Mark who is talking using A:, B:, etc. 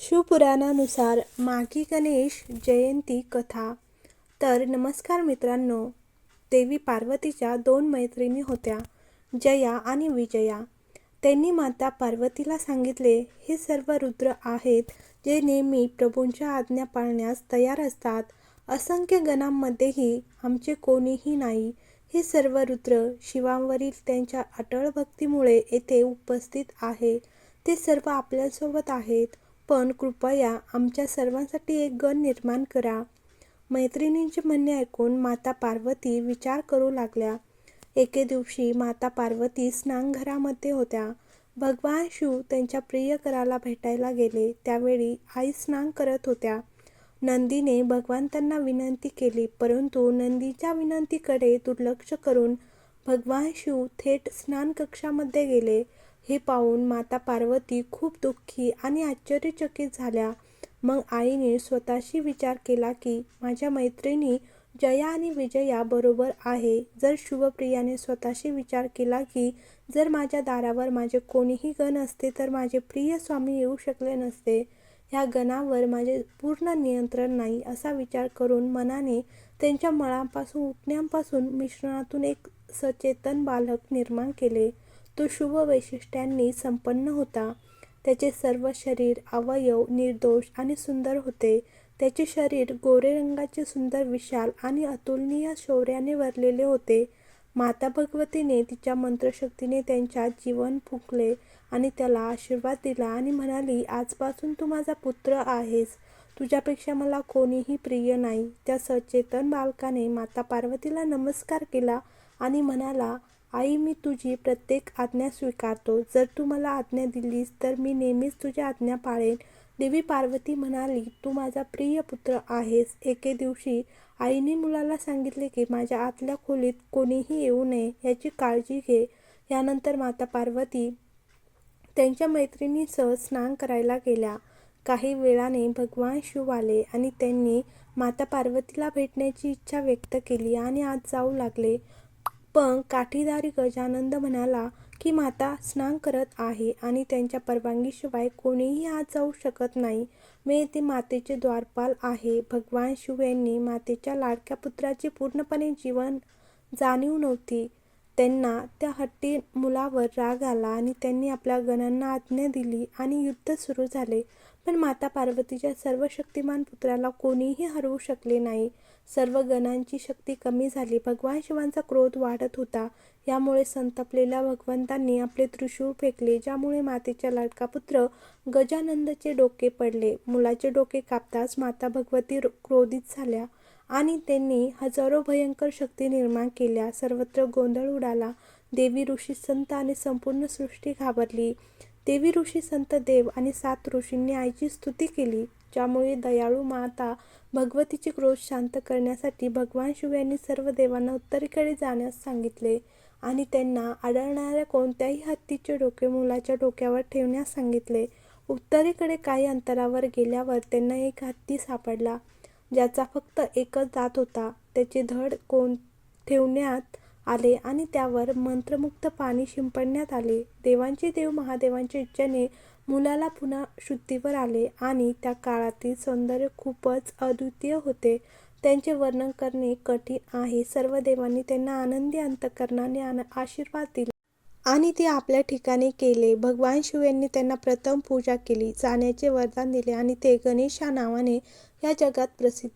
A: शिवपुराणानुसार माघी गणेश जयंती कथा. तर नमस्कार मित्रांनो. देवी पार्वतीच्या दोन मैत्रिणी होत्या, जया आणि विजया. त्यांनी माता पार्वतीला सांगितले, हे सर्व रुद्र आहेत जे नेहमी प्रभूंच्या आज्ञा पाळण्यास तयार असतात. असंख्य गणांमध्येही आमचे कोणीही नाही. हे सर्व रुद्र शिवांवरील त्यांच्या अटळ भक्तीमुळे येथे उपस्थित आहे. ते सर्व आपल्यासोबत आहेत, पण कृपया आमच्या सर्वांसाठी एक गण निर्माण करा. मैत्रिणींचे म्हणणे ऐकून माता पार्वती विचार करू लागल्या. एके दिवशी माता पार्वती स्नानघरामध्ये होत्या. भगवान शिव त्यांच्या प्रियकराला भेटायला गेले. त्यावेळी आई स्नान करत होत्या. नंदीने भगवंतांना विनंती केली, परंतु नंदीच्या विनंतीकडे दुर्लक्ष करून भगवान शिव थेट स्नानकक्षामध्ये गेले. हे पाहून माता पार्वती खूप दुःखी आणि आश्चर्यचकित झाल्या. मग आईने स्वतःशी विचार केला की माझ्या मैत्रिणी जया आणि विजया बरोबर आहे. जर शिवप्रियाने स्वतःशी विचार केला की जर माझ्या दारावर माझे कोणीही गण असते तर माझे प्रिय स्वामी येऊ शकले नसते. ह्या गणावर माझे पूर्ण नियंत्रण नाही, असा विचार करून मनाने त्यांच्या मळापासून उठण्यापासून मिश्रणातून एक सचेतन बालक निर्माण केले. तो शुभ वैशिष्ट्यांनी संपन्न होता. त्याचे सर्व शरीर अवयव निर्दोष आणि सुंदर होते. त्याचे शरीर गोरे रंगाचे, सुंदर, विशाल आणि अतुलनीय शौर्याने भरलेले होते. माता भगवतीने तिच्या मंत्रशक्तीने त्यांच्यात जीवन फुंकले आणि त्याला आशीर्वाद दिला आणि म्हणाली, आजपासून तू माझा पुत्र आहेस. तुझ्यापेक्षा मला कोणीही प्रिय नाही. त्या सचेतन बालकाने माता पार्वतीला नमस्कार केला आणि म्हणाला, आई, मी तुझी प्रत्येक आज्ञा स्वीकारतो. जर तू मला आज्ञा दिलीस तर मी नेहमीच तुझी आज्ञा पाळेन. देवी पार्वती म्हणाली, तू माझा प्रिय पुत्र आहेस. एके दिवशी आईने मुलाला सांगितले की माझ्या आतल्या खोलीत कोणीही येऊ नये, याची काळजी घे. यानंतर माता पार्वती त्यांच्या मैत्रिणीसह स्नान करायला गेल्या. काही वेळाने भगवान शिव आले आणि त्यांनी माता पार्वतीला भेटण्याची इच्छा व्यक्त केली आणि आत जाऊ लागले. पण काठीधारी गजानन म्हणाला की माता स्नान करत आहे आणि त्यांच्या परवानगीशिवाय कोणीही आत जाऊ शकत नाही. मी येथे मातेचे द्वारपाल आहे. भगवान शिव यांनी मातेच्या लाडक्या पुत्राची पूर्णपणे जाणीव नव्हती. त्यांना त्या हट्टी मुलावर राग आला आणि त्यांनी आपल्या गणांना आज्ञा दिली आणि युद्ध सुरू झाले. पण माता पार्वतीच्या सर्व शक्तिमान पुत्राला कोणीही हरवू शकले नाही. सर्व गणांची शक्ती कमी झाली. भगवान शिवांचा क्रोध वाढत होता. यामुळे संतपलेल्या भगवंतांनी आपले त्रिशूळ फेकले, ज्यामुळे मातेचा लाडका पुत्र गजानंदचे डोके पडले. मुलाचे डोके कापताच माता भगवती क्रोधित झाल्या आणि त्यांनी हजारो भयंकर शक्ती निर्माण केल्या. सर्वत्र गोंधळ उडाला. देवी, ऋषी, संत आणि संपूर्ण सृष्टी घाबरली. देवी, ऋषी, संत, देव आणि 7 ऋषींनी आईची स्तुती केली, ज्यामुळे दयाळू माता भगवतीचे क्रोध शांत करण्यासाठी भगवान शिव यांनी सर्व देवांना उत्तरेकडे जाण्यास सांगितले आणि त्यांना आढळणाऱ्या कोणत्याही हत्तीचे डोके मुलाच्या डोक्यावर ठेवण्यास सांगितले. उत्तरेकडे काही अंतरावर गेल्यावर त्यांना एक हत्ती सापडला, ज्याचा फक्त एकच दात होता. त्याचे धड ठेवण्यात आले आणि त्यावर मंत्रमुग्ध पाणी शिंपडण्यात आले. देवांचे देव महादेवांच्या इच्छेने मुलाला पुन्हा शुद्धीवर आले आणि त्या काळातील सौंदर्य खूपच अद्वितीय होते. त्यांचे वर्णन करणे कठीण आहे. सर्व देवांनी त्यांना आनंदी अंतःकरणाने आशीर्वाद दिला आणि ते आपल्या ठिकाणी केले. भगवान शिव यांनी त्यांना प्रथम पूजा केली, जाण्याचे वरदान दिले आणि ते गणेश या नावाने या जगात प्रसिद्ध